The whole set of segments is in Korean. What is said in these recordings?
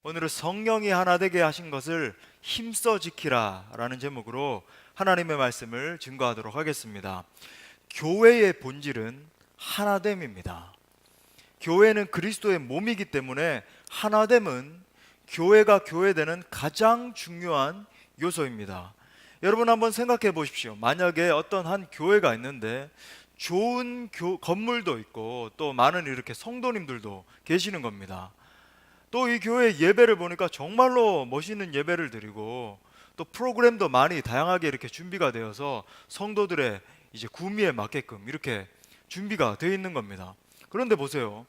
오늘은 성령이 하나 되게 하신 것을 힘써 지키라 라는 제목으로 하나님의 말씀을 증거하도록 하겠습니다. 교회의 본질은 하나됨입니다. 교회는 그리스도의 몸이기 때문에 하나됨은 교회가 교회되는 가장 중요한 요소입니다. 여러분 한번 생각해 보십시오. 만약에 어떤 한 교회가 있는데 좋은 건물도 있고 또 많은 이렇게 성도님들도 계시는 겁니다. 또 이 교회 예배를 보니까 정말로 멋있는 예배를 드리고 또 프로그램도 많이 다양하게 이렇게 준비가 되어서 성도들의 이제 구미에 맞게끔 이렇게 준비가 되어 있는 겁니다. 그런데 보세요.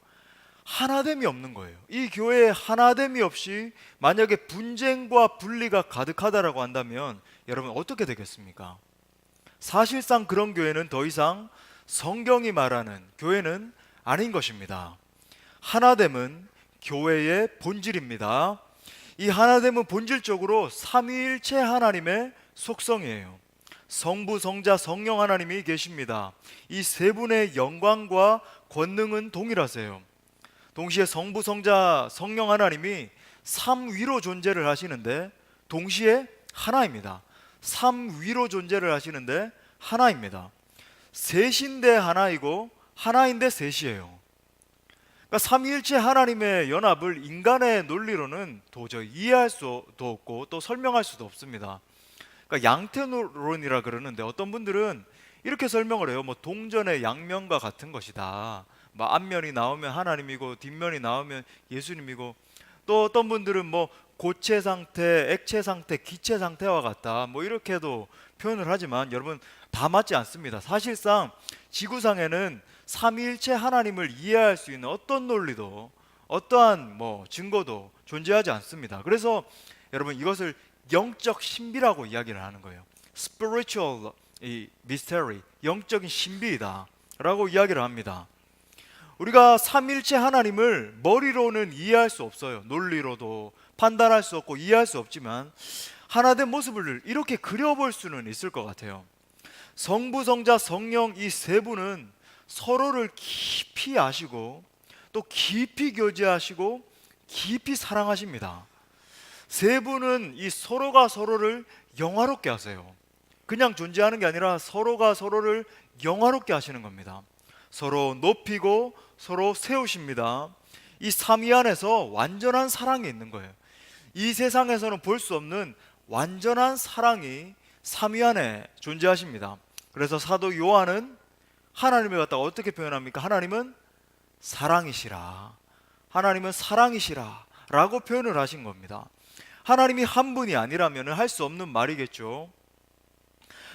하나됨이 없는 거예요. 이 교회에 하나됨이 없이 만약에 분쟁과 분리가 가득하다라고 한다면 여러분 어떻게 되겠습니까? 사실상 그런 교회는 더 이상 성경이 말하는 교회는 아닌 것입니다. 하나됨은 교회의 본질입니다. 이 하나됨은 본질적으로 삼위일체 하나님의 속성이에요. 성부, 성자, 성령 하나님이 계십니다. 이 세 분의 영광과 권능은 동일하세요. 동시에 성부, 성자, 성령 하나님이 삼위로 존재를 하시는데 동시에 하나입니다. 삼위로 존재를 하시는데 하나입니다. 셋인데 하나이고 하나인데 셋이에요. 그러니까 삼위일체 하나님의 연합을 인간의 논리로는 도저히 이해할 수도 없고 또 설명할 수도 없습니다. 그러니까 양태론이라 그러는데 어떤 분들은 이렇게 설명을 해요. 뭐 동전의 양면과 같은 것이다. 뭐 앞면이 나오면 하나님이고 뒷면이 나오면 예수님이고, 또 어떤 분들은 뭐 고체 상태, 액체 상태, 기체 상태와 같다. 뭐 이렇게도 표현을 하지만 여러분 다 맞지 않습니다. 사실상 지구상에는 삼위일체 하나님을 이해할 수 있는 어떤 논리도 어떠한 뭐 증거도 존재하지 않습니다. 그래서 여러분 이것을 영적 신비라고 이야기를 하는 거예요. Spiritual mystery, 영적인 신비이다 라고 이야기를 합니다. 우리가 삼위일체 하나님을 머리로는 이해할 수 없어요. 논리로도 판단할 수 없고 이해할 수 없지만 하나된 모습을 이렇게 그려볼 수는 있을 것 같아요. 성부, 성자, 성령 이 세 분은 서로를 깊이 아시고 또 깊이 교제하시고 깊이 사랑하십니다. 세 분은 이 서로가 서로를 영화롭게 하세요. 그냥 존재하는 게 아니라 서로가 서로를 영화롭게 하시는 겁니다. 서로 높이고 서로 세우십니다. 이 삼위 안에서 완전한 사랑이 있는 거예요. 이 세상에서는 볼 수 없는 완전한 사랑이 삼위 안에 존재하십니다. 그래서 사도 요한은 하나님을 갖다가 어떻게 표현합니까? 하나님은 사랑이시라, 하나님은 사랑이시라 라고 표현을 하신 겁니다. 하나님이 한 분이 아니라면 할 수 없는 말이겠죠.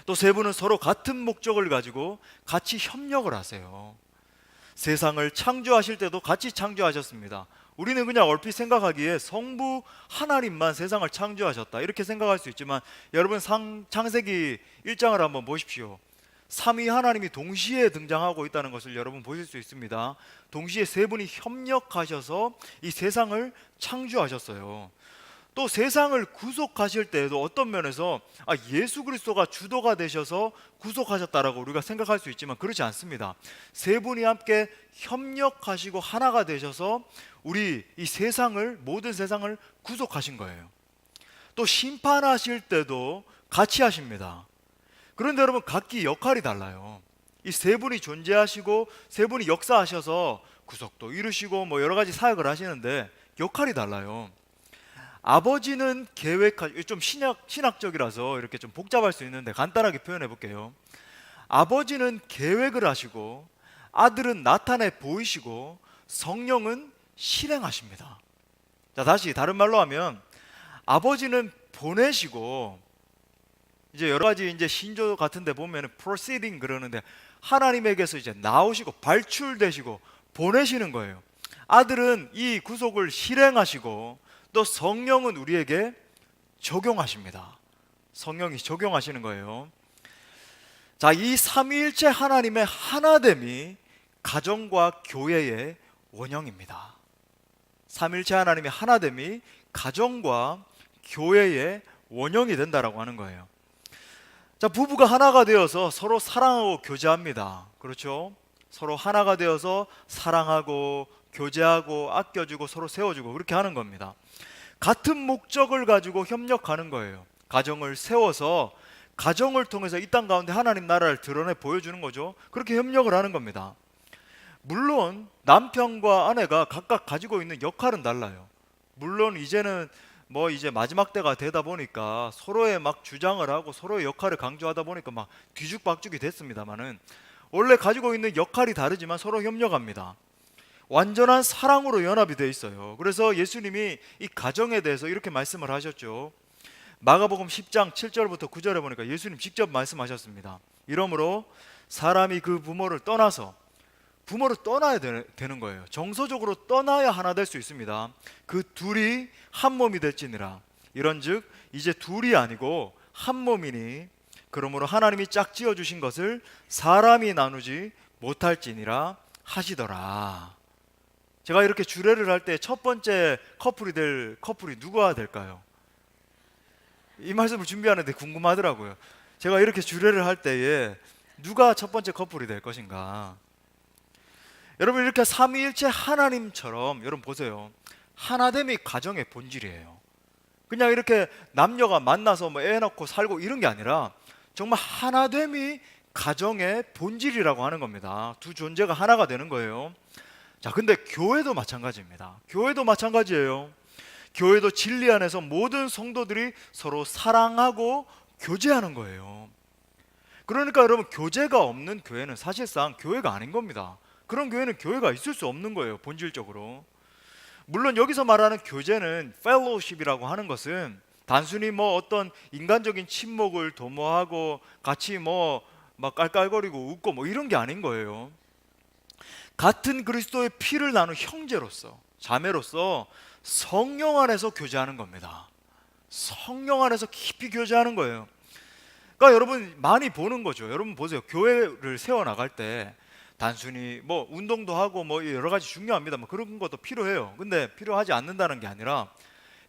또 세 분은 서로 같은 목적을 가지고 같이 협력을 하세요. 세상을 창조하실 때도 같이 창조하셨습니다. 우리는 그냥 얼핏 생각하기에 성부 하나님만 세상을 창조하셨다 이렇게 생각할 수 있지만 여러분 창세기 1장을 한번 보십시오. 삼위 하나님이 동시에 등장하고 있다는 것을 여러분 보실 수 있습니다. 동시에 세 분이 협력하셔서 이 세상을 창조하셨어요. 또 세상을 구속하실 때에도 어떤 면에서 예수 그리스도가 주도가 되셔서 구속하셨다라고 우리가 생각할 수 있지만 그렇지 않습니다. 세 분이 함께 협력하시고 하나가 되셔서 우리 이 세상을, 모든 세상을 구속하신 거예요. 또 심판하실 때도 같이 하십니다. 그런데 여러분 각기 역할이 달라요. 이 세 분이 존재하시고 세 분이 역사하셔서 구속도 이루시고 뭐 여러 가지 사역을 하시는데 역할이 달라요. 아버지는 좀 신학적이라서 이렇게 좀 복잡할 수 있는데 간단하게 표현해 볼게요. 아버지는 계획을 하시고 아들은 나타내 보이시고 성령은 실행하십니다. 자, 다시 다른 말로 하면 아버지는 보내시고 이제 여러 가지 이제 신조 같은 데 보면은 proceeding 그러는데 하나님에게서 이제 나오시고 발출되시고 보내시는 거예요. 아들은 이 구속을 실행하시고 또 성령은 우리에게 적용하십니다. 성령이 적용하시는 거예요. 자, 이 삼위일체 하나님의 하나됨이 가정과 교회의 원형입니다. 삼위일체 하나님의 하나됨이 가정과 교회의 원형이 된다라고 하는 거예요. 자, 부부가 하나가 되어서 서로 사랑하고 교제합니다. 그렇죠? 서로 하나가 되어서 사랑하고 교제하고 아껴주고 서로 세워주고 그렇게 하는 겁니다. 같은 목적을 가지고 협력하는 거예요. 가정을 세워서 가정을 통해서 이 땅 가운데 하나님 나라를 드러내 보여주는 거죠. 그렇게 협력을 하는 겁니다. 물론 남편과 아내가 각각 가지고 있는 역할은 달라요. 물론 이제는 뭐 이제 마지막 때가 되다 보니까 서로의 막 주장을 하고 서로의 역할을 강조하다 보니까 막 뒤죽박죽이 됐습니다만은, 원래 가지고 있는 역할이 다르지만 서로 협력합니다. 완전한 사랑으로 연합이 돼 있어요. 그래서 예수님이 이 가정에 대해서 이렇게 말씀을 하셨죠. 마가복음 10장 7절부터 9절에 보니까 예수님 직접 말씀하셨습니다. 이러므로 사람이 그 부모를 떠나야 되는 거예요. 정서적으로 떠나야 하나 될 수 있습니다. 그 둘이 한 몸이 될지니라. 이런즉 이제 둘이 아니고 한 몸이니 그러므로 하나님이 짝지어 주신 것을 사람이 나누지 못할지니라 하시더라. 제가 이렇게 주례를 할 때 첫 번째 커플이 될 커플이 누가 될까요? 이 말씀을 준비하는데 궁금하더라고요. 제가 이렇게 주례를 할 때에 누가 첫 번째 커플이 될 것인가? 여러분, 이렇게 삼위일체 하나님처럼 여러분 보세요. 하나됨이 가정의 본질이에요. 그냥 이렇게 남녀가 만나서 뭐 애 낳고 살고 이런 게 아니라 정말 하나됨이 가정의 본질이라고 하는 겁니다. 두 존재가 하나가 되는 거예요. 자, 근데 교회도 마찬가지입니다. 교회도 마찬가지예요. 교회도 진리 안에서 모든 성도들이 서로 사랑하고 교제하는 거예요. 그러니까 여러분, 교제가 없는 교회는 사실상 교회가 아닌 겁니다. 그런 교회는 교회가 있을 수 없는 거예요, 본질적으로. 물론 여기서 말하는 교제는 fellowship이라고 하는 것은 단순히 뭐 어떤 인간적인 친목을 도모하고 같이 뭐 막 깔깔거리고 웃고 뭐 이런 게 아닌 거예요. 같은 그리스도의 피를 나눈 형제로서, 자매로서 성령 안에서 교제하는 겁니다. 성령 안에서 깊이 교제하는 거예요. 그러니까 여러분 많이 보는 거죠. 여러분 보세요. 교회를 세워나갈 때 단순히 뭐 운동도 하고 뭐 여러 가지 중요합니다. 뭐 그런 것도 필요해요. 근데 필요하지 않는다는 게 아니라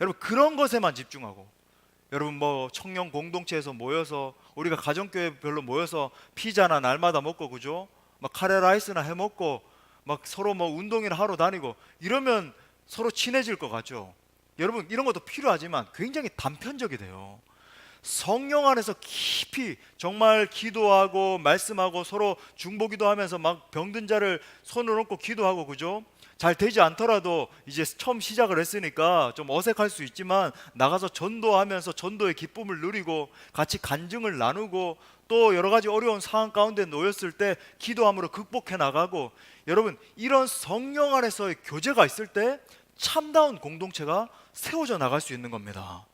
여러분 그런 것에만 집중하고, 여러분 뭐 청년 공동체에서 모여서 우리가 가정교회별로 모여서 피자나 날마다 먹고 그죠? 막 카레라이스나 해 먹고 막 서로 뭐 운동이나 하러 다니고 이러면 서로 친해질 것 같죠? 여러분 이런 것도 필요하지만 굉장히 단편적이 돼요. 성령 안에서 깊이 정말 기도하고 말씀하고 서로 중보기도 하면서 막 병든 자를 손을 얹고 기도하고 그죠? 잘 되지 않더라도 이제 처음 시작을 했으니까 좀 어색할 수 있지만 나가서 전도하면서 전도의 기쁨을 누리고 같이 간증을 나누고 또 여러 가지 어려운 상황 가운데 놓였을 때 기도함으로 극복해 나가고, 여러분 이런 성령 안에서의 교제가 있을 때 참다운 공동체가 세워져 나갈 수 있는 겁니다.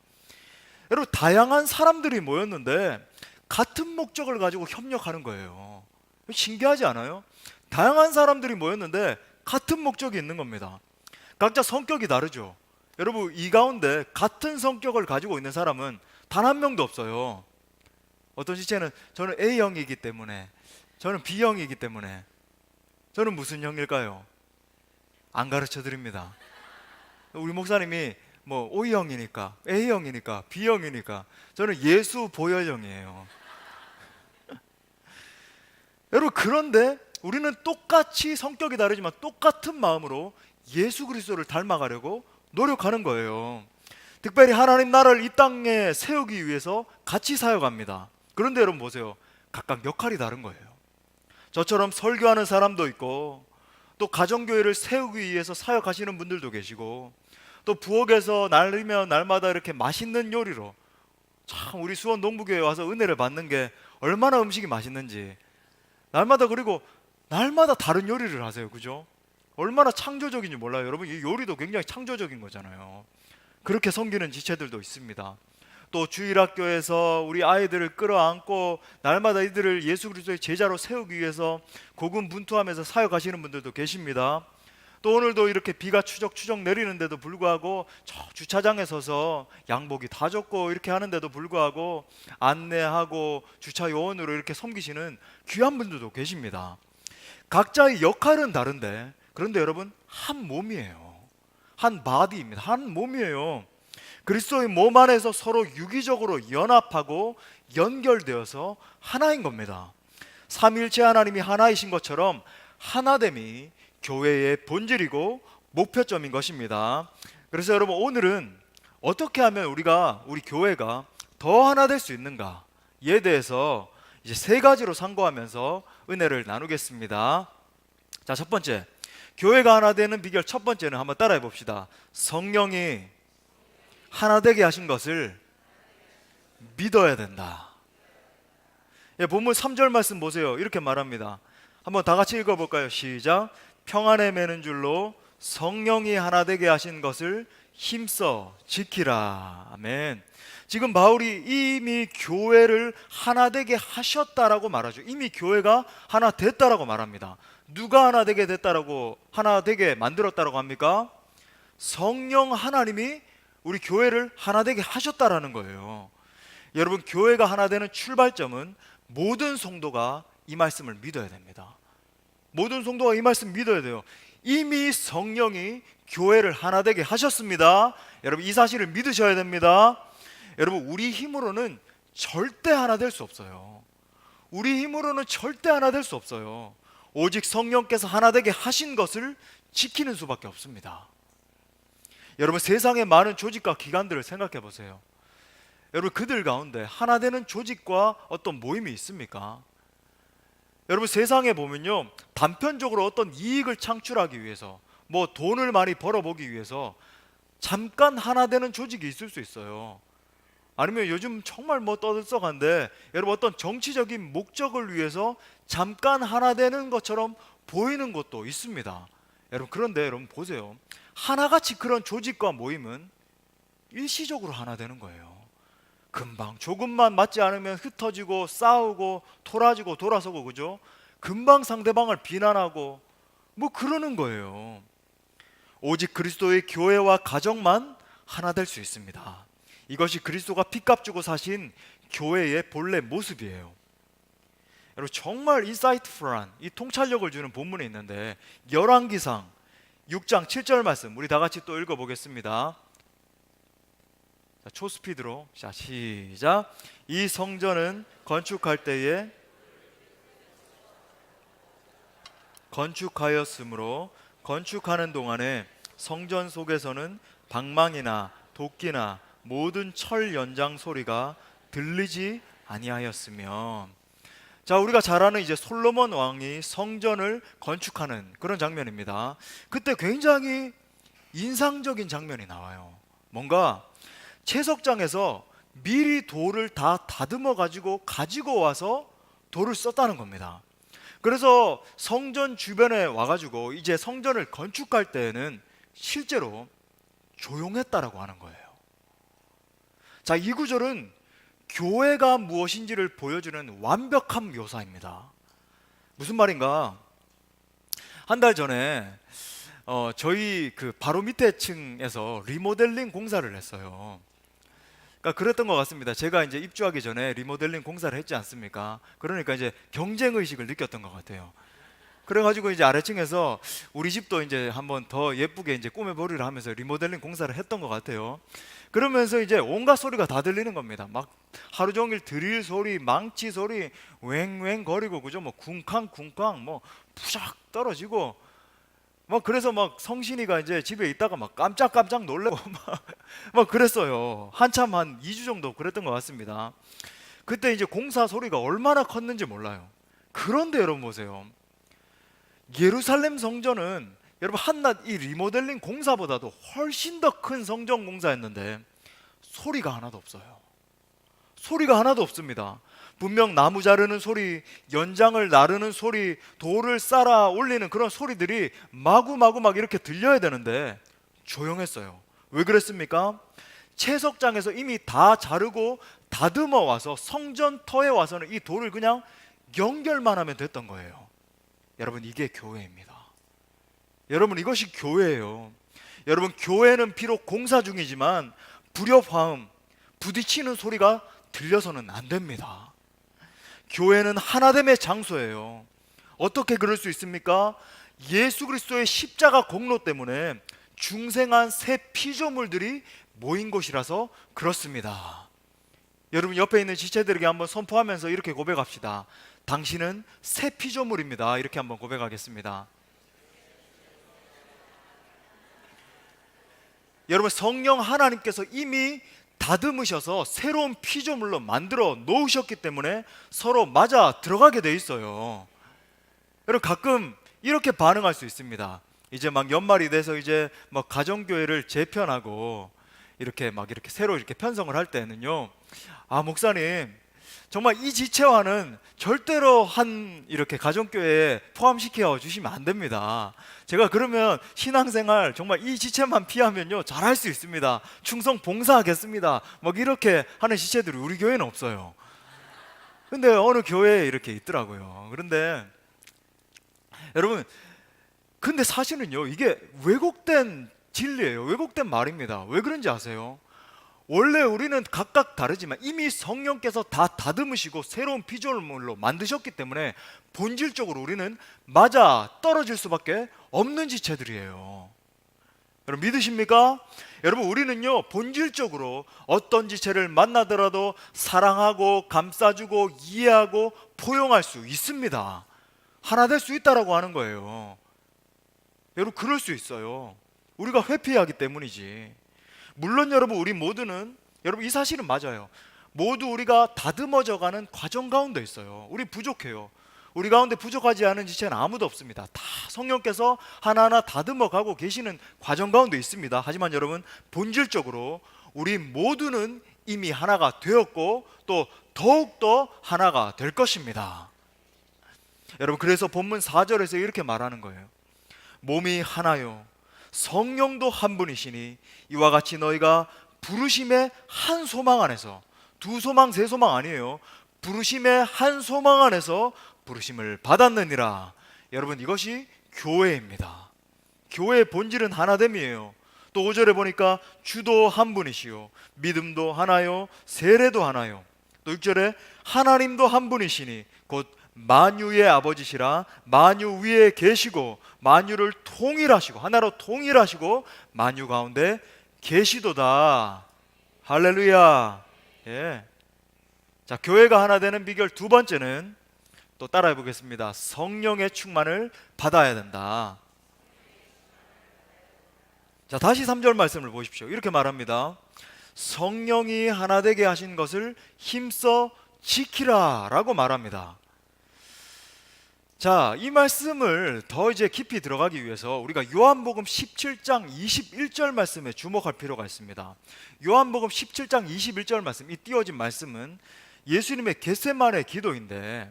여러분 다양한 사람들이 모였는데 같은 목적을 가지고 협력하는 거예요. 신기하지 않아요? 다양한 사람들이 모였는데 같은 목적이 있는 겁니다. 각자 성격이 다르죠. 여러분 이 가운데 같은 성격을 가지고 있는 사람은 단 한 명도 없어요. 어떤 시체는 저는 A형이기 때문에, 저는 B형이기 때문에, 저는 무슨 형일까요? 안 가르쳐 드립니다. 우리 목사님이 뭐 O형이니까, A형이니까, B형이니까 저는 예수 보혈형이에요. 여러분 그런데 우리는 똑같이 성격이 다르지만 똑같은 마음으로 예수 그리스도를 닮아가려고 노력하는 거예요. 특별히 하나님 나라를 이 땅에 세우기 위해서 같이 사역합니다. 그런데 여러분 보세요. 각각 역할이 다른 거예요. 저처럼 설교하는 사람도 있고, 또 가정교회를 세우기 위해서 사역하시는 분들도 계시고, 또 부엌에서 날이면 날마다 이렇게 맛있는 요리로, 참 우리 수원 농부교회 와서 은혜를 받는 게 얼마나 음식이 맛있는지 날마다, 그리고 날마다 다른 요리를 하세요. 그죠? 얼마나 창조적인지 몰라요. 여러분 이 요리도 굉장히 창조적인 거잖아요. 그렇게 섬기는 지체들도 있습니다. 또 주일학교에서 우리 아이들을 끌어안고 날마다 이들을 예수 그리스도의 제자로 세우기 위해서 고군분투하면서 사역하시는 분들도 계십니다. 또 오늘도 이렇게 비가 추적추적 내리는데도 불구하고 저 주차장에 서서 양복이 다 젖고 이렇게 하는데도 불구하고 안내하고 주차 요원으로 이렇게 섬기시는 귀한 분들도 계십니다. 각자의 역할은 다른데, 그런데 여러분 한 몸이에요. 한 바디입니다. 한 몸이에요. 그리스도의 몸 안에서 서로 유기적으로 연합하고 연결되어서 하나인 겁니다. 삼위일체 하나님이 하나이신 것처럼 하나됨이 교회의 본질이고 목표점인 것입니다. 그래서 여러분 오늘은 어떻게 하면 우리 교회가 더 하나 될 수 있는가에 대해서 이제 세 가지로 상고하면서 은혜를 나누겠습니다. 자, 첫 번째, 교회가 하나 되는 비결 첫 번째는 한번 따라해 봅시다. 성령이 하나 되게 하신 것을 믿어야 된다. 예, 본문 3절 말씀 보세요. 이렇게 말합니다. 한번 다 같이 읽어볼까요? 시작. 평안에 매는 줄로 성령이 하나 되게 하신 것을 힘써 지키라. 아멘. 지금 바울이 이미 교회를 하나 되게 하셨다라고 말하죠. 이미 교회가 하나 됐다라고 말합니다. 누가 하나 되게 됐다라고, 하나 되게 만들었다라고 합니까? 성령 하나님이 우리 교회를 하나 되게 하셨다라는 거예요. 여러분, 교회가 하나 되는 출발점은 모든 성도가 이 말씀을 믿어야 됩니다. 모든 성도가 이 말씀 믿어야 돼요. 이미 성령이 교회를 하나 되게 하셨습니다. 여러분, 이 사실을 믿으셔야 됩니다. 여러분, 우리 힘으로는 절대 하나 될 수 없어요. 우리 힘으로는 절대 하나 될 수 없어요. 오직 성령께서 하나 되게 하신 것을 지키는 수밖에 없습니다. 여러분, 세상의 많은 조직과 기관들을 생각해 보세요. 여러분, 그들 가운데 하나 되는 조직과 어떤 모임이 있습니까? 여러분, 세상에 보면요, 단편적으로 어떤 이익을 창출하기 위해서, 뭐 돈을 많이 벌어보기 위해서 잠깐 하나 되는 조직이 있을 수 있어요. 아니면 요즘 정말 뭐 떠들썩한데, 여러분, 어떤 정치적인 목적을 위해서 잠깐 하나 되는 것처럼 보이는 것도 있습니다. 여러분, 그런데 여러분 보세요. 하나같이 그런 조직과 모임은 일시적으로 하나 되는 거예요. 금방 조금만 맞지 않으면 흩어지고 싸우고 토라지고 돌아서고, 그죠? 금방 상대방을 비난하고 뭐 그러는 거예요. 오직 그리스도의 교회와 가정만 하나 될 수 있습니다. 이것이 그리스도가 피값 주고 사신 교회의 본래 모습이에요. 여러분, 정말 인사이트풀한 이 통찰력을 주는 본문이 있는데, 열왕기상 6장 7절 말씀 우리 다 같이 또 읽어보겠습니다. 자, 초스피드로. 자, 시작. 이 성전은 건축할 때에 건축하였으므로 건축하는 동안에 성전 속에서는 방망이나 도끼나 모든 철 연장 소리가 들리지 아니하였으며. 자, 우리가 잘 아는 이제 솔로몬 왕이 성전을 건축하는 그런 장면입니다. 그때 굉장히 인상적인 장면이 나와요. 뭔가 채석장에서 미리 돌을 다 다듬어 가지고 와서 돌을 썼다는 겁니다. 그래서 성전 주변에 와가지고 이제 성전을 건축할 때에는 실제로 조용했다라고 하는 거예요. 자, 이 구절은 교회가 무엇인지를 보여주는 완벽한 묘사입니다. 무슨 말인가? 한 달 전에 저희 그 바로 밑에 층에서 리모델링 공사를 했어요. 그러니까 그랬던 것 같습니다. 제가 이제 입주하기 전에 리모델링 공사를 했지 않습니까? 그러니까 이제 경쟁 의식을 느꼈던 것 같아요. 그래가지고 이제 아래층에서 우리 집도 이제 한번 더 예쁘게 이제 꾸며보리라 하면서 리모델링 공사를 했던 것 같아요. 그러면서 이제 온갖 소리가 다 들리는 겁니다. 막 하루 종일 드릴 소리, 망치 소리, 웽웽 거리고, 그죠? 뭐 쿵쾅쿵쾅, 뭐 푸샥 떨어지고, 막 그래서 막 성신이가 이제 집에 있다가 막 깜짝깜짝 놀래고 막 그랬어요. 한참 한 2주 정도 그랬던 것 같습니다. 그때 이제 공사 소리가 얼마나 컸는지 몰라요. 그런데 여러분 보세요. 예루살렘 성전은 여러분 한낱 이 리모델링 공사보다도 훨씬 더 큰 성전 공사였는데 소리가 하나도 없어요. 소리가 하나도 없습니다. 분명 나무 자르는 소리, 연장을 나르는 소리, 돌을 쌓아 올리는 그런 소리들이 마구마구 막 이렇게 들려야 되는데 조용했어요. 왜 그랬습니까? 채석장에서 이미 다 자르고 다듬어 와서 성전터에 와서는 이 돌을 그냥 연결만 하면 됐던 거예요. 여러분, 이게 교회입니다. 여러분, 이것이 교회예요. 여러분, 교회는 비록 공사 중이지만 불협화음, 부딪히는 소리가 들려서는 안 됩니다. 교회는 하나됨의 장소예요. 어떻게 그럴 수 있습니까? 예수 그리스도의 십자가 공로 때문에 중생한 새 피조물들이 모인 곳이라서 그렇습니다. 여러분, 옆에 있는 지체들에게 한번 선포하면서 이렇게 고백합시다. 당신은 새 피조물입니다. 이렇게 한번 고백하겠습니다. 여러분, 성령 하나님께서 이미 다듬으셔서 새로운 피조물로 만들어 놓으셨기 때문에 서로 맞아 들어가게 돼 있어요. 여러분, 가끔 이렇게 반응할 수 있습니다. 이제 막 연말이 돼서 이제 막 가정교회를 재편하고 이렇게 새로 이렇게 편성을 할 때는요, 아, 목사님, 정말 이 지체화는 절대로 한 이렇게 가정교회에 포함시켜 주시면 안 됩니다. 제가 그러면 신앙생활 정말 이 지체만 피하면요 잘할 수 있습니다. 충성 봉사하겠습니다. 막 이렇게 하는 지체들이 우리 교회는 없어요. 근데 어느 교회에 이렇게 있더라고요. 그런데 여러분, 근데 사실은요, 이게 왜곡된 진리예요. 왜곡된 말입니다. 왜 그런지 아세요? 원래 우리는 각각 다르지만 이미 성령께서 다 다듬으시고 새로운 피조물로 만드셨기 때문에 본질적으로 우리는 맞아 떨어질 수밖에 없는 지체들이에요. 여러분, 믿으십니까? 여러분, 우리는요 본질적으로 어떤 지체를 만나더라도 사랑하고 감싸주고 이해하고 포용할 수 있습니다. 하나 될 수 있다라고 하는 거예요. 여러분, 그럴 수 있어요. 우리가 회피하기 때문이지. 물론 여러분, 우리 모두는, 여러분, 이 사실은 맞아요. 모두 우리가 다듬어져가는 과정 가운데 있어요. 우리 부족해요. 우리 가운데 부족하지 않은 지체는 아무도 없습니다. 다 성령께서 하나하나 다듬어가고 계시는 과정 가운데 있습니다. 하지만 여러분, 본질적으로 우리 모두는 이미 하나가 되었고 또 더욱더 하나가 될 것입니다. 여러분, 그래서 본문 4절에서 이렇게 말하는 거예요. 몸이 하나요 성령도 한 분이시니 이와 같이 너희가 부르심의 한 소망 안에서, 두 소망 세 소망 아니에요, 부르심의 한 소망 안에서 부르심을 받았느니라. 여러분, 이것이 교회입니다. 교회의 본질은 하나됨이에요. 또 5절에 보니까 주도 한 분이시요 믿음도 하나요 세례도 하나요. 또 6절에 하나님도 한 분이시니 곧 만유의 아버지시라 만유 위에 계시고 만유를 통일하시고, 하나로 통일하시고 만유 가운데 계시도다. 할렐루야. 예. 자, 교회가 하나 되는 비결 두 번째는 또 따라해 보겠습니다. 성령의 충만을 받아야 된다. 자, 다시 3절 말씀을 보십시오. 이렇게 말합니다. 성령이 하나 되게 하신 것을 힘써 지키라 라고 말합니다. 자, 이 말씀을 더 이제 깊이 들어가기 위해서 우리가 요한복음 17장 21절 말씀에 주목할 필요가 있습니다. 요한복음 17장 21절 말씀, 이 띄워진 말씀은 예수님의 겟세마네 기도인데,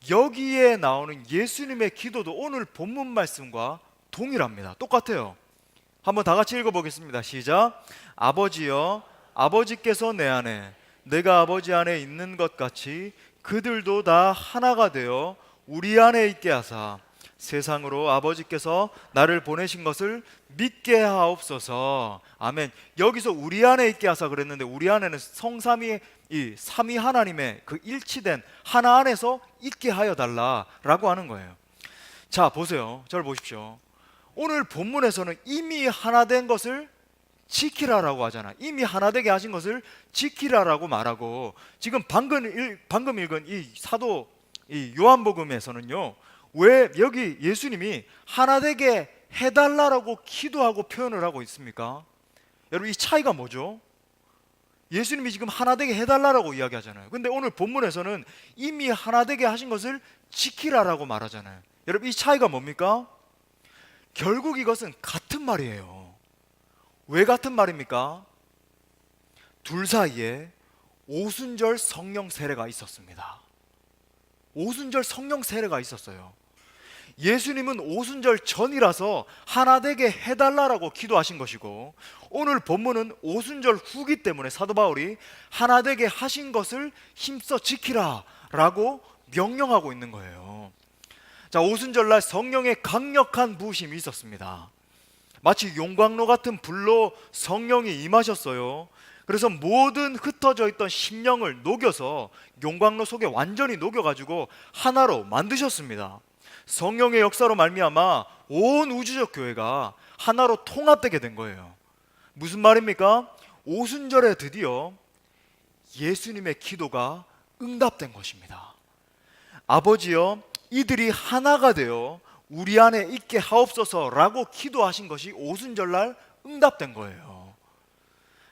여기에 나오는 예수님의 기도도 오늘 본문 말씀과 동일합니다. 똑같아요. 한번 다 같이 읽어보겠습니다. 시작. 아버지여, 아버지께서 내 안에, 내가 아버지 안에 있는 것 같이 그들도 다 하나가 되어 우리 안에 있게 하사 세상으로 아버지께서 나를 보내신 것을 믿게 하옵소서. 아멘. 여기서 우리 안에 있게 하사 그랬는데, 우리 안에는 성삼위, 이 삼위 하나님의 그 일치된 하나 안에서 있게 하여 달라라고 하는 거예요. 자, 보세요. 저를 보십시오. 오늘 본문에서는 이미 하나 된 것을 지키라라고 하잖아. 이미 하나 되게 하신 것을 지키라라고 말하고, 지금 방금 읽은 이 사도 이 요한복음에서는요, 왜 여기 예수님이 하나 되게 해달라라고 기도하고 표현을 하고 있습니까? 여러분, 이 차이가 뭐죠? 예수님이 지금 하나 되게 해달라라고 이야기하잖아요. 근데 오늘 본문에서는 이미 하나 되게 하신 것을 지키라라고 말하잖아요. 여러분, 이 차이가 뭡니까? 결국 이것은 같은 말이에요. 왜 같은 말입니까? 둘 사이에 오순절 성령 세례가 있었습니다. 오순절 성령 세례가 있었어요. 예수님은 오순절 전이라서 하나 되게 해달라라고 기도하신 것이고, 오늘 본문은 오순절 후기 때문에 사도 바울이 하나 되게 하신 것을 힘써 지키라 라고 명령하고 있는 거예요. 자, 오순절날 성령의 강력한 부으심이 있었습니다. 마치 용광로 같은 불로 성령이 임하셨어요. 그래서 모든 흩어져 있던 심령을 녹여서 용광로 속에 완전히 녹여가지고 하나로 만드셨습니다. 성령의 역사로 말미암아 온 우주적 교회가 하나로 통합되게 된 거예요. 무슨 말입니까? 오순절에 드디어 예수님의 기도가 응답된 것입니다. 아버지여, 이들이 하나가 되어 우리 안에 있게 하옵소서라고 기도하신 것이 오순절날 응답된 거예요.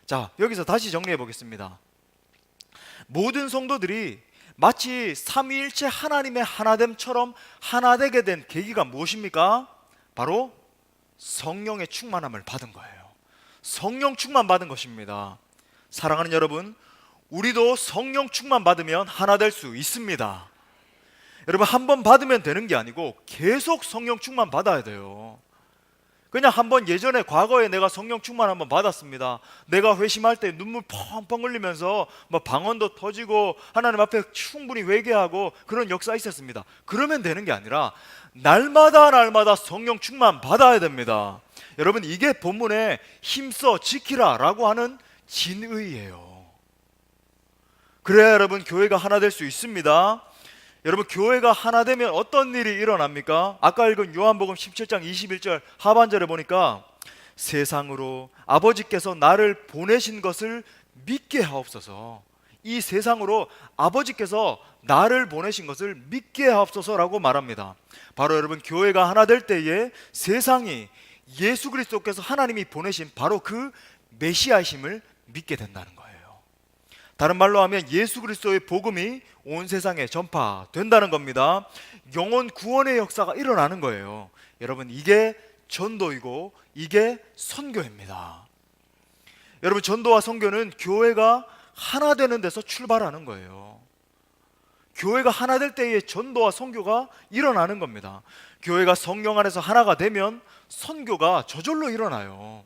자, 여기서 다시 정리해 보겠습니다. 모든 성도들이 마치 삼위일체 하나님의 하나됨처럼 하나되게 된 계기가 무엇입니까? 바로 성령의 충만함을 받은 거예요. 성령 충만 받은 것입니다. 사랑하는 여러분, 우리도 성령 충만 받으면 하나 될 수 있습니다. 여러분, 한 번 받으면 되는 게 아니고 계속 성령 충만 받아야 돼요. 그냥 한번 예전에 과거에 내가 성령 충만 한번 받았습니다. 내가 회심할 때 눈물 펑펑 흘리면서 뭐 방언도 터지고 하나님 앞에 충분히 회개하고 그런 역사 있었습니다. 그러면 되는 게 아니라 날마다 성령 충만 받아야 됩니다. 여러분, 이게 본문에 힘써 지키라 라고 하는 진의예요. 그래야 여러분 교회가 하나 될 수 있습니다. 여러분, 교회가 하나 되면 어떤 일이 일어납니까? 아까 읽은 요한복음 17장 21절 하반절에 보니까 세상으로 아버지께서 나를 보내신 것을 믿게 하옵소서. 이 세상으로 아버지께서 나를 보내신 것을 믿게 하옵소서라고 말합니다. 바로 여러분, 교회가 하나 될 때에 세상이 예수 그리스도께서 하나님이 보내신 바로 그 메시아이심을 믿게 된다는 거예요. 다른 말로 하면 예수 그리스도의 복음이 온 세상에 전파된다는 겁니다. 영혼 구원의 역사가 일어나는 거예요. 여러분, 이게 전도이고 이게 선교입니다. 여러분, 전도와 선교는 교회가 하나 되는 데서 출발하는 거예요. 교회가 하나 될 때에 전도와 선교가 일어나는 겁니다. 교회가 성령 안에서 하나가 되면 선교가 저절로 일어나요.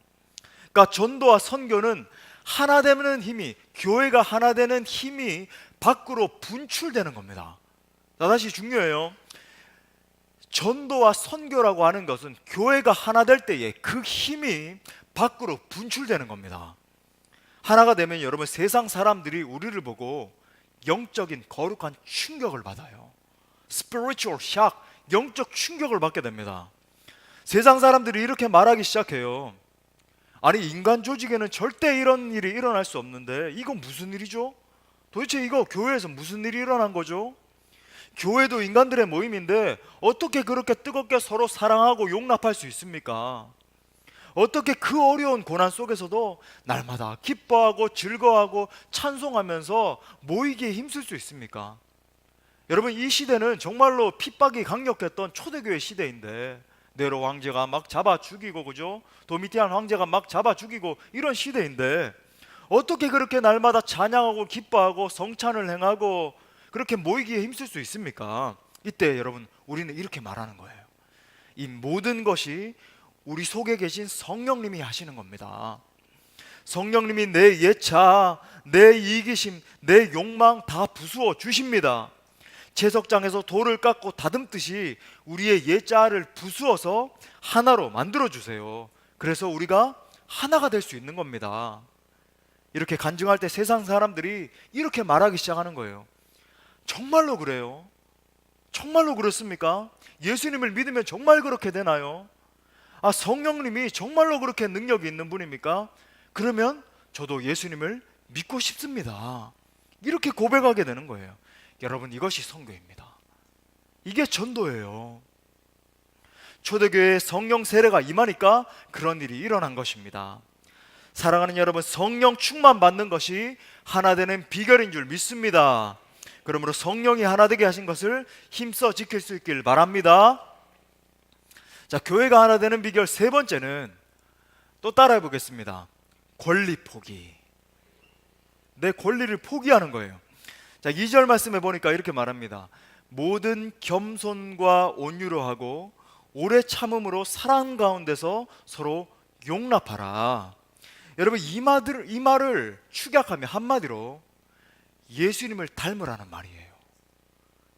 그러니까 전도와 선교는 하나 되는 힘이, 교회가 하나 되는 힘이 밖으로 분출되는 겁니다. 다시 중요해요. 전도와 선교라고 하는 것은 교회가 하나 될 때에 그 힘이 밖으로 분출되는 겁니다. 하나가 되면 여러분, 세상 사람들이 우리를 보고 영적인 거룩한 충격을 받아요. spiritual shock, 영적 충격을 받게 됩니다. 세상 사람들이 이렇게 말하기 시작해요. 아니, 인간 조직에는 절대 이런 일이 일어날 수 없는데 이건 무슨 일이죠? 도대체 이거 교회에서 무슨 일이 일어난 거죠? 교회도 인간들의 모임인데 어떻게 그렇게 뜨겁게 서로 사랑하고 용납할 수 있습니까? 어떻게 그 어려운 고난 속에서도 날마다 기뻐하고 즐거워하고 찬송하면서 모이기에 힘쓸 수 있습니까? 여러분, 이 시대는 정말로 핍박이 강력했던 초대교회 시대인데 네로 황제가 막 잡아 죽이고, 그죠? 도미티안 황제가 막 잡아 죽이고 이런 시대인데 어떻게 그렇게 날마다 찬양하고 기뻐하고 성찬을 행하고 그렇게 모이기에 힘쓸 수 있습니까? 이때 여러분, 우리는 이렇게 말하는 거예요. 이 모든 것이 우리 속에 계신 성령님이 하시는 겁니다. 성령님이 내 예차, 내 이기심, 내 욕망 다 부수어 주십니다. 채석장에서 돌을 깎고 다듬듯이 우리의 예자를 부수어서 하나로 만들어 주세요. 그래서 우리가 하나가 될 수 있는 겁니다. 이렇게 간증할 때 세상 사람들이 이렇게 말하기 시작하는 거예요. 정말로 그래요? 정말로 그렇습니까? 예수님을 믿으면 정말 그렇게 되나요? 아, 성령님이 정말로 그렇게 능력이 있는 분입니까? 그러면 저도 예수님을 믿고 싶습니다. 이렇게 고백하게 되는 거예요. 여러분, 이것이 선교입니다. 이게 전도예요. 초대교회에 성령 세례가 임하니까 그런 일이 일어난 것입니다. 사랑하는 여러분, 성령 충만 받는 것이 하나 되는 비결인 줄 믿습니다. 그러므로 성령이 하나 되게 하신 것을 힘써 지킬 수 있길 바랍니다. 자, 교회가 하나 되는 비결 세 번째는 또 따라해 보겠습니다. 권리 포기. 내 권리를 포기하는 거예요. 자, 2절 말씀에 보니까 이렇게 말합니다. 모든 겸손과 온유로 하고 오래 참음으로 사랑 가운데서 서로 용납하라. 여러분, 이 말을 축약하면 한마디로 예수님을 닮으라는 말이에요.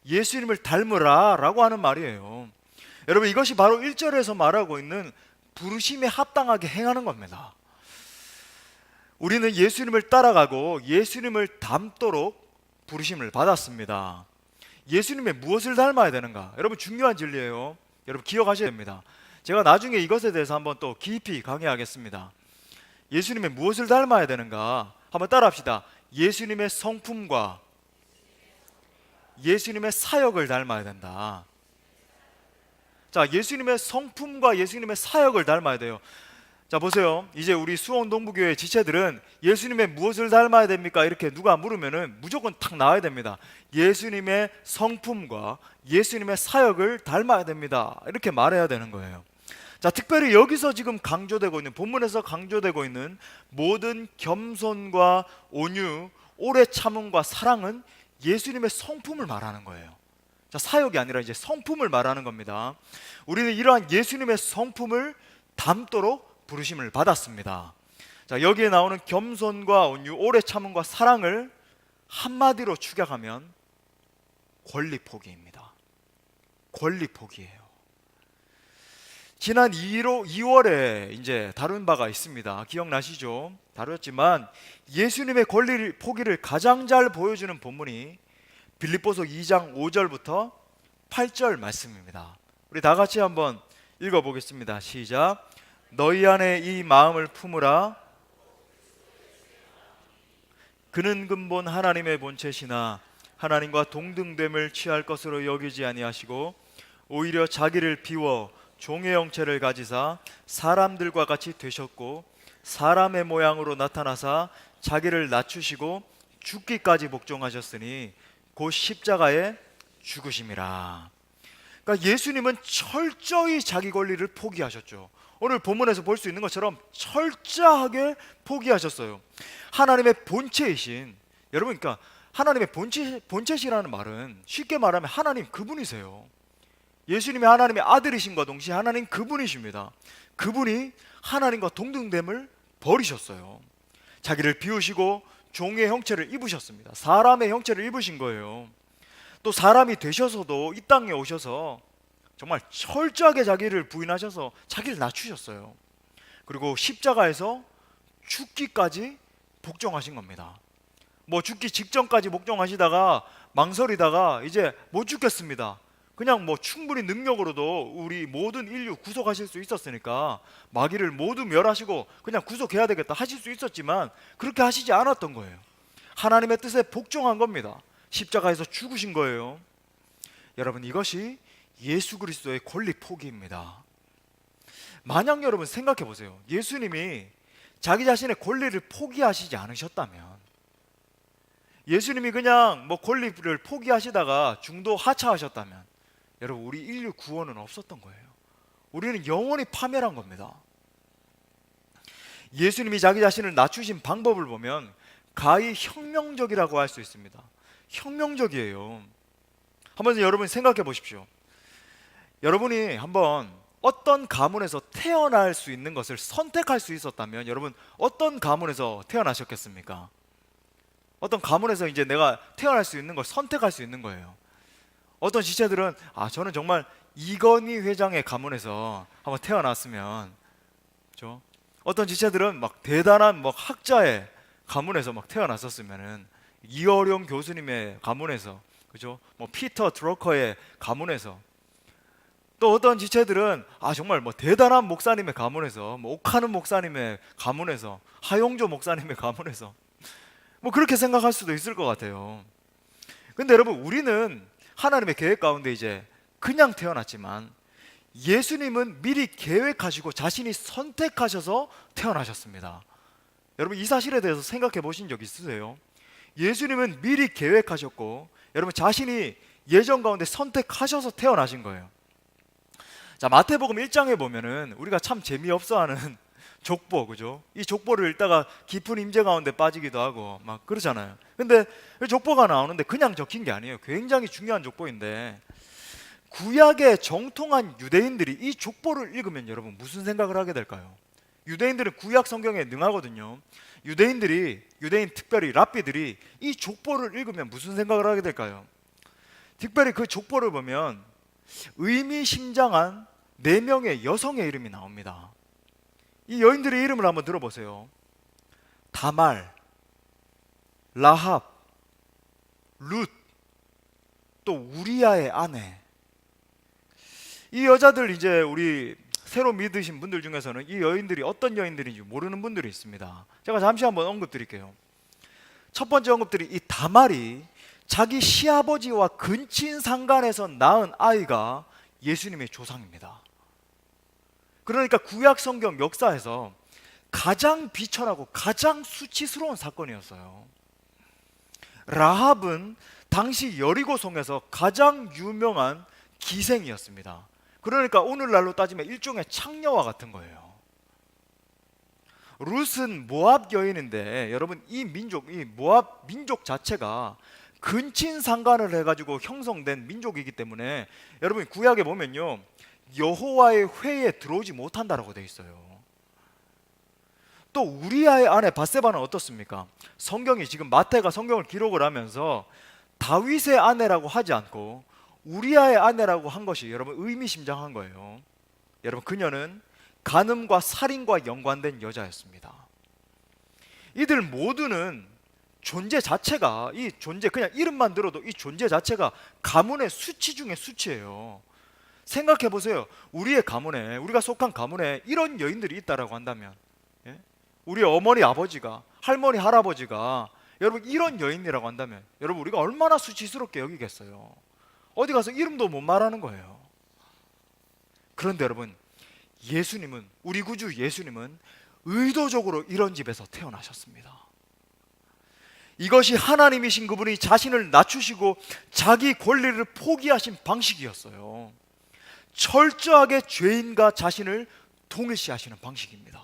예수님을 닮으라 라고 하는 말이에요. 여러분, 이것이 바로 1절에서 말하고 있는 부르심에 합당하게 행하는 겁니다. 우리는 예수님을 따라가고 예수님을 닮도록 부르심을 받았습니다. 예수님의 무엇을 닮아야 되는가? 여러분, 중요한 진리예요. 여러분, 기억하셔야 됩니다. 제가 나중에 이것에 대해서 한번 또 깊이 강의하겠습니다. 예수님의 무엇을 닮아야 되는가? 한번 따라합시다. 예수님의 성품과 예수님의 사역을 닮아야 된다. 자, 예수님의 성품과 예수님의 사역을 닮아야 돼요. 자 보세요. 이제 우리 수원동부교회 지체들은 예수님의 무엇을 닮아야 됩니까? 이렇게 누가 물으면은 무조건 탁 나와야 됩니다. 예수님의 성품과 예수님의 사역을 닮아야 됩니다. 이렇게 말해야 되는 거예요. 자, 특별히 여기서 지금 강조되고 있는, 본문에서 강조되고 있는 모든 겸손과 온유, 오래 참음과 사랑은 예수님의 성품을 말하는 거예요. 자, 사역이 아니라 이제 성품을 말하는 겁니다. 우리는 이러한 예수님의 성품을 담도록 부르심을 받았습니다. 자, 여기에 나오는 겸손과 온유, 오래 참음과 사랑을 한마디로 축약하면 권리 포기입니다. 권리 포기예요. 지난 2월에 이제 다룬 바가 있습니다. 기억나시죠? 다뤘지만 예수님의 권리 포기를 가장 잘 보여주는 본문이 빌립보서 2장 5절부터 8절 말씀입니다. 우리 다 같이 한번 읽어보겠습니다. 시작. 너희 안에 이 마음을 품으라. 그는 근본 하나님의 본체시나 하나님과 동등됨을 취할 것으로 여기지 아니하시고 오히려 자기를 비워 종의 형체를 가지사 사람들과 같이 되셨고 사람의 모양으로 나타나사 자기를 낮추시고 죽기까지 복종하셨으니 곧 십자가에 죽으심이라. 그러니까 예수님은 철저히 자기 권리를 포기하셨죠. 오늘 본문에서 볼 수 있는 것처럼 철저하게 포기하셨어요. 하나님의 본체이신, 여러분, 그러니까 하나님의 본체시라는 말은 쉽게 말하면 하나님 그분이세요. 예수님이 하나님의 아들이심과 동시에 하나님 그분이십니다. 그분이 하나님과 동등됨을 버리셨어요. 자기를 비우시고 종의 형체를 입으셨습니다. 사람의 형체를 입으신 거예요. 또 사람이 되셔서도 이 땅에 오셔서 정말 철저하게 자기를 부인하셔서 자기를 낮추셨어요. 그리고 십자가에서 죽기까지 복종하신 겁니다. 뭐 죽기 직전까지 복종하시다가 망설이다가 이제 못 죽겠습니다. 그냥 뭐 충분히 능력으로도 우리 모든 인류 구속하실 수 있었으니까 마귀를 모두 멸하시고 그냥 구속해야 되겠다 하실 수 있었지만 그렇게 하시지 않았던 거예요. 하나님의 뜻에 복종한 겁니다. 십자가에서 죽으신 거예요. 여러분, 이것이 예수 그리스도의 권리 포기입니다. 만약 여러분 생각해 보세요. 예수님이 자기 자신의 권리를 포기하시지 않으셨다면, 예수님이 그냥 뭐 권리를 포기하시다가 중도 하차하셨다면, 여러분, 우리 인류 구원은 없었던 거예요. 우리는 영원히 파멸한 겁니다. 예수님이 자기 자신을 낮추신 방법을 보면 가히 혁명적이라고 할 수 있습니다. 혁명적이에요. 한번 여러분 생각해 보십시오. 여러분이 한번 어떤 가문에서 태어날 수 있는 것을 선택할 수 있었다면 여러분 어떤 가문에서 태어나셨겠습니까? 어떤 가문에서 이제 내가 태어날 수 있는 걸 선택할 수 있는 거예요. 어떤 지체들은 저는 정말 이건희 회장의 가문에서 한번 태어났으면, 그렇죠? 어떤 지체들은 막 대단한 막 학자의 가문에서 막 태어났었으면은 이어룡 교수님의 가문에서, 그죠? 뭐 피터 드러커의 가문에서, 또 어떤 지체들은 정말 뭐 대단한 목사님의 가문에서, 뭐 옥하는 목사님의 가문에서, 하용조 목사님의 가문에서 뭐 그렇게 생각할 수도 있을 것 같아요. 근데 여러분, 우리는 하나님의 계획 가운데 이제 그냥 태어났지만 예수님은 미리 계획하시고 자신이 선택하셔서 태어나셨습니다. 여러분, 이 사실에 대해서 생각해 보신 적 있으세요? 예수님은 미리 계획하셨고 여러분 자신이 예정 가운데 선택하셔서 태어나신 거예요. 자, 마태복음 1장에 보면은 우리가 참 재미없어하는 족보, 그죠? 이 족보를 읽다가 깊은 임재 가운데 빠지기도 하고 막 그러잖아요. 근데 족보가 나오는데 그냥 적힌 게 아니에요. 굉장히 중요한 족보인데, 구약에 정통한 유대인들이 이 족보를 읽으면 여러분 무슨 생각을 하게 될까요? 유대인들은 구약 성경에 능하거든요. 유대인 특별히 랍비들이 이 족보를 읽으면 무슨 생각을 하게 될까요? 특별히 그 족보를 보면 의미심장한 4명의 여성의 이름이 나옵니다. 이 여인들의 이름을 한번 들어보세요. 다말, 라합, 룻, 또 우리아의 아내. 이 여자들, 이제 우리 새로 믿으신 분들 중에서는 이 여인들이 어떤 여인들인지 모르는 분들이 있습니다. 제가 잠시 한번 언급드릴게요. 첫 번째 언급드린 이 다말이 자기 시아버지와 근친 상간에서 낳은 아이가 예수님의 조상입니다. 그러니까 구약 성경 역사에서 가장 비천하고 가장 수치스러운 사건이었어요. 라합은 당시 여리고성에서 가장 유명한 기생이었습니다. 그러니까 오늘날로 따지면 일종의 창녀와 같은 거예요. 룻은 모압 여인인데 여러분, 이 모압 민족 자체가 근친상간을 해가지고 형성된 민족이기 때문에 여러분, 구약에 보면요, 여호와의 회에 들어오지 못한다라고 되어 있어요. 또 우리아의 아내 밧세바는 어떻습니까? 성경이 지금 마태가 성경을 기록을 하면서 다윗의 아내라고 하지 않고 우리아의 아내라고 한 것이 여러분 의미심장한 거예요. 여러분, 그녀는 간음과 살인과 연관된 여자였습니다. 이들 모두는 존재 자체가, 이 존재, 그냥 이름만 들어도 이 존재 자체가 가문의 수치 중에 수치예요. 생각해 보세요. 우리의 가문에, 우리가 속한 가문에 이런 여인들이 있다라고 한다면, 예? 우리 어머니 아버지가, 할머니 할아버지가 여러분 이런 여인이라고 한다면 여러분 우리가 얼마나 수치스럽게 여기겠어요. 어디 가서 이름도 못 말하는 거예요. 그런데 여러분, 예수님은, 우리 구주 예수님은 의도적으로 이런 집에서 태어나셨습니다. 이것이 하나님이신 그분이 자신을 낮추시고 자기 권리를 포기하신 방식이었어요. 철저하게 죄인과 자신을 동일시하시는 방식입니다.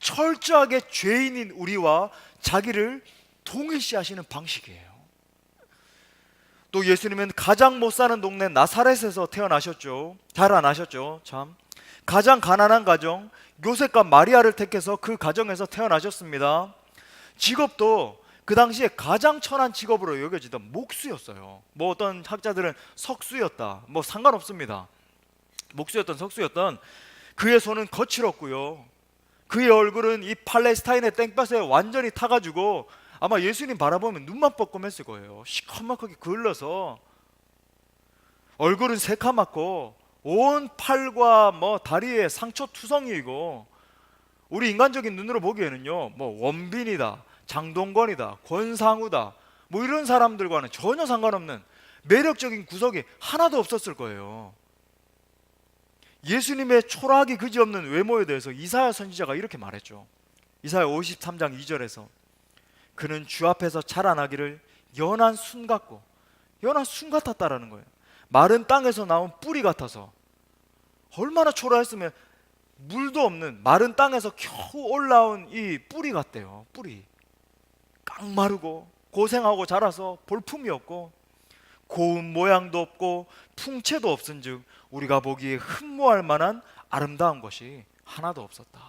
철저하게 죄인인 우리와 자기를 동일시하시는 방식이에요. 또 예수님은 가장 못 사는 동네 나사렛에서 태어나셨죠. 자라나셨죠. 참, 가장 가난한 가정, 요셉과 마리아를 택해서 그 가정에서 태어나셨습니다. 직업도 그 당시에 가장 천한 직업으로 여겨지던 목수였어요. 뭐 어떤 학자들은 석수였다, 뭐 상관없습니다. 목수였던 석수였던 그의 손은 거칠었고요, 그의 얼굴은 이 팔레스타인의 땡볕에 완전히 타가지고 아마 예수님 바라보면 눈만 뻐끔했을 거예요. 시커멓게 그을러서 얼굴은 새카맣고 온 팔과 뭐 다리에 상처 투성이고, 우리 인간적인 눈으로 보기에는요, 뭐 원빈이다, 장동건이다, 권상우다, 뭐 이런 사람들과는 전혀 상관없는 매력적인 구석이 하나도 없었을 거예요. 예수님의 초라하기 그지없는 외모에 대해서 이사야 선지자가 이렇게 말했죠. 이사야 53장 2절에서 그는 주 앞에서 자라나기를 연한 순 같고, 연한 순 같았다라는 거예요. 마른 땅에서 나온 뿌리 같아서, 얼마나 초라했으면 물도 없는 마른 땅에서 겨우 올라온 이 뿌리 같대요. 뿌리 깡마르고 고생하고 자라서 볼품이 없고 고운 모양도 없고 풍채도 없은즉 우리가 보기에 흠모할 만한 아름다운 것이 하나도 없었다.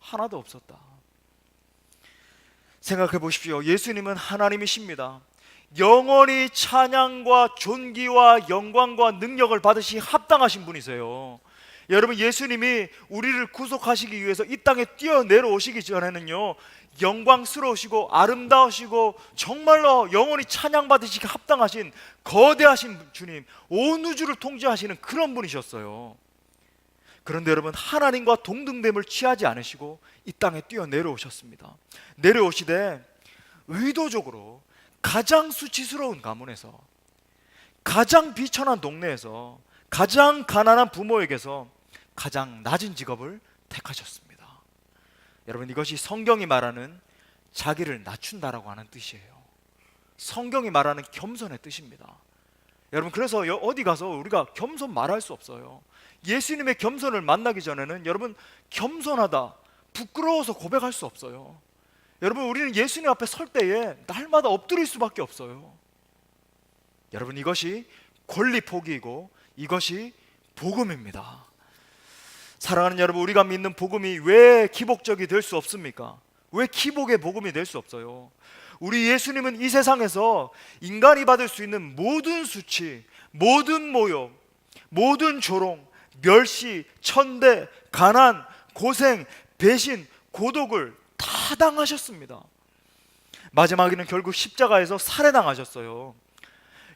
하나도 없었다. 생각해 보십시오. 예수님은 하나님이십니다. 영원히 찬양과 존귀와 영광과 능력을 받으시 합당하신 분이세요. 여러분, 예수님이 우리를 구속하시기 위해서 이 땅에 뛰어내려오시기 전에는요, 영광스러우시고 아름다우시고 정말로 영원히 찬양받으시기 합당하신 거대하신 주님, 온 우주를 통제하시는 그런 분이셨어요. 그런데 여러분, 하나님과 동등됨을 취하지 않으시고 이 땅에 뛰어내려오셨습니다. 내려오시되 의도적으로 가장 수치스러운 가문에서, 가장 비천한 동네에서, 가장 가난한 부모에게서 가장 낮은 직업을 택하셨습니다. 여러분, 이것이 성경이 말하는 자기를 낮춘다라고 하는 뜻이에요. 성경이 말하는 겸손의 뜻입니다. 여러분, 그래서 어디 가서 우리가 겸손 말할 수 없어요. 예수님의 겸손을 만나기 전에는 여러분, 겸손하다, 부끄러워서 고백할 수 없어요. 여러분, 우리는 예수님 앞에 설 때에 날마다 엎드릴 수밖에 없어요. 여러분, 이것이 권리 포기이고 이것이 복음입니다. 사랑하는 여러분, 우리가 믿는 복음이 왜 기복적이 될 수 없습니까? 왜 기복의 복음이 될 수 없어요? 우리 예수님은 이 세상에서 인간이 받을 수 있는 모든 수치, 모든 모욕, 모든 조롱, 멸시, 천대, 가난, 고생, 배신, 고독을 다 당하셨습니다. 마지막에는 결국 십자가에서 살해당하셨어요.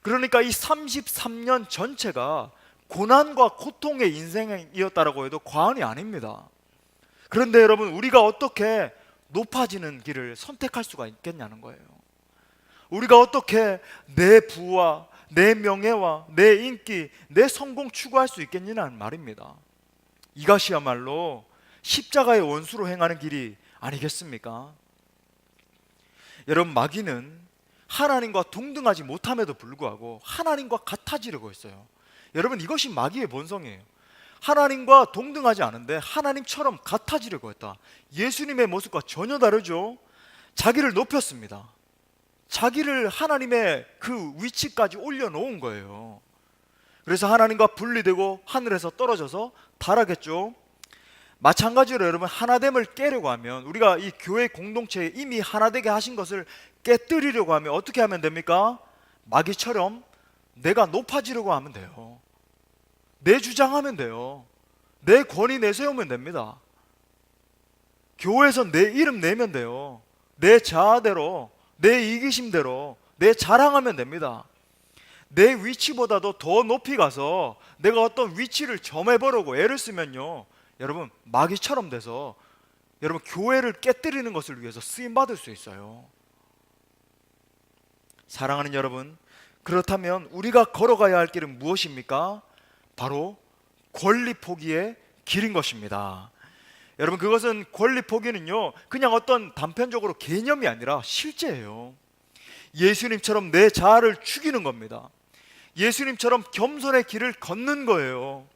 그러니까 이 33년 전체가 고난과 고통의 인생이었다라고 해도 과언이 아닙니다. 그런데 여러분, 우리가 어떻게 높아지는 길을 선택할 수가 있겠냐는 거예요. 우리가 어떻게 내 부와 내 명예와 내 인기, 내 성공 추구할 수 있겠냐는 말입니다. 이것이야말로 십자가의 원수로 행하는 길이 아니겠습니까? 여러분, 마귀는 하나님과 동등하지 못함에도 불구하고 하나님과 같아지려고 했어요. 여러분, 이것이 마귀의 본성이에요. 하나님과 동등하지 않은데 하나님처럼 같아지려고 했다. 예수님의 모습과 전혀 다르죠. 자기를 높였습니다. 자기를 하나님의 그 위치까지 올려놓은 거예요. 그래서 하나님과 분리되고 하늘에서 떨어져서 타락했죠. 마찬가지로 여러분, 하나됨을 깨려고 하면, 우리가 이 교회 공동체에 이미 하나되게 하신 것을 깨뜨리려고 하면 어떻게 하면 됩니까? 마귀처럼 내가 높아지려고 하면 돼요. 내 주장하면 돼요. 내 권위 내세우면 됩니다. 교회에서 내 이름 내면 돼요. 내 자아대로, 내 이기심대로 내 자랑하면 됩니다. 내 위치보다도 더 높이 가서 내가 어떤 위치를 점해보려고 애를 쓰면요, 여러분, 마귀처럼 돼서 여러분 교회를 깨뜨리는 것을 위해서 쓰임받을 수 있어요. 사랑하는 여러분, 그렇다면 우리가 걸어가야 할 길은 무엇입니까? 바로 권리 포기의 길인 것입니다. 여러분, 그것은 권리 포기는요, 그냥 어떤 단편적으로 개념이 아니라 실제예요. 예수님처럼 내 자아를 죽이는 겁니다. 예수님처럼 겸손의 길을 걷는 거예요.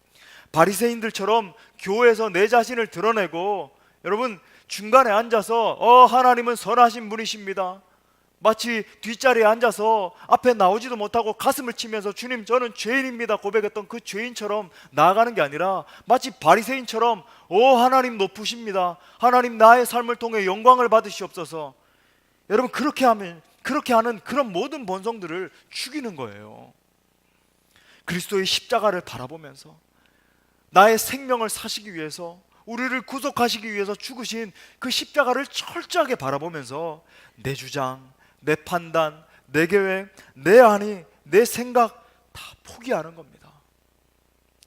바리새인들처럼 교회에서 내 자신을 드러내고, 여러분, 중간에 앉아서 하나님은 선하신 분이십니다, 마치 뒷자리에 앉아서 앞에 나오지도 못하고 가슴을 치면서 주님 저는 죄인입니다 고백했던 그 죄인처럼 나아가는 게 아니라, 마치 바리새인처럼 하나님 높으십니다, 하나님 나의 삶을 통해 영광을 받으시옵소서. 여러분, 그렇게 하는 그런 모든 본성들을 죽이는 거예요. 그리스도의 십자가를 바라보면서 나의 생명을 사시기 위해서, 우리를 구속하시기 위해서 죽으신 그 십자가를 철저하게 바라보면서 내 주장, 내 판단, 내 계획, 내 안위, 내 생각 다 포기하는 겁니다.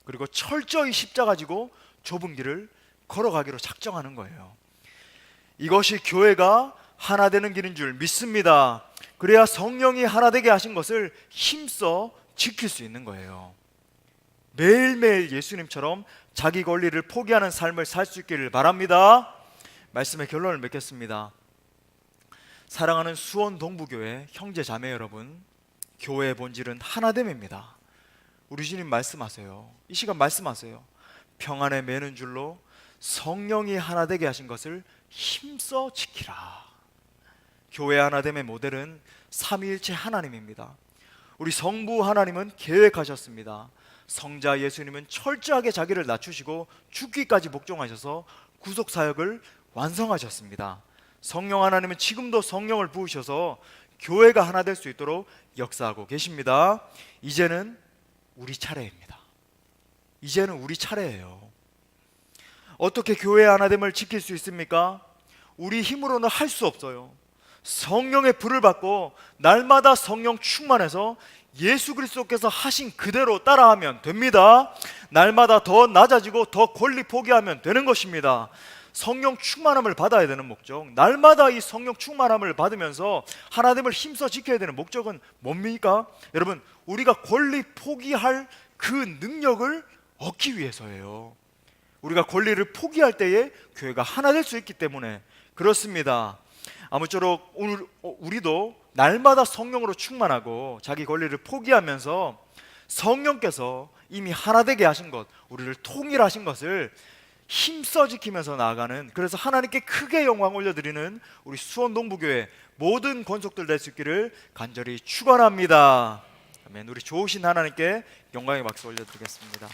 그리고 철저히 십자가 지고 좁은 길을 걸어가기로 작정하는 거예요. 이것이 교회가 하나 되는 길인 줄 믿습니다. 그래야 성령이 하나 되게 하신 것을 힘써 지킬 수 있는 거예요. 매일매일 예수님처럼 자기 권리를 포기하는 삶을 살 수 있기를 바랍니다. 말씀의 결론을 맺겠습니다. 사랑하는 수원 동부교회 형제 자매 여러분, 교회의 본질은 하나됨입니다. 우리 주님 말씀하세요. 이 시간 말씀하세요. 평안에 매는 줄로 성령이 하나 되게 하신 것을 힘써 지키라. 교회 하나됨의 모델은 삼위일체 하나님입니다. 우리 성부 하나님은 계획하셨습니다. 성자 예수님은 철저하게 자기를 낮추시고 죽기까지 복종하셔서 구속사역을 완성하셨습니다. 성령 하나님은 지금도 성령을 부으셔서 교회가 하나 될 수 있도록 역사하고 계십니다. 이제는 우리 차례입니다. 이제는 우리 차례예요. 어떻게 교회의 하나됨을 지킬 수 있습니까? 우리 힘으로는 할 수 없어요. 성령의 불을 받고 날마다 성령 충만해서 예수 그리스도께서 하신 그대로 따라하면 됩니다. 날마다 더 낮아지고 더 권리 포기하면 되는 것입니다. 성령 충만함을 받아야 되는 목적, 날마다 이 성령 충만함을 받으면서 하나됨을 힘써 지켜야 되는 목적은 뭡니까? 여러분, 우리가 권리 포기할 그 능력을 얻기 위해서예요. 우리가 권리를 포기할 때에 교회가 하나 될 수 있기 때문에 그렇습니다. 아무쪼록 오늘 우리도 날마다 성령으로 충만하고 자기 권리를 포기하면서 성령께서 이미 하나 되게 하신 것, 우리를 통일하신 것을 힘써 지키면서 나아가는, 그래서 하나님께 크게 영광 올려드리는 우리 수원 동부교회 모든 권속들 될 수 있기를 간절히 축원합니다. 아멘. 우리 좋으신 하나님께 영광의 박수 올려드리겠습니다.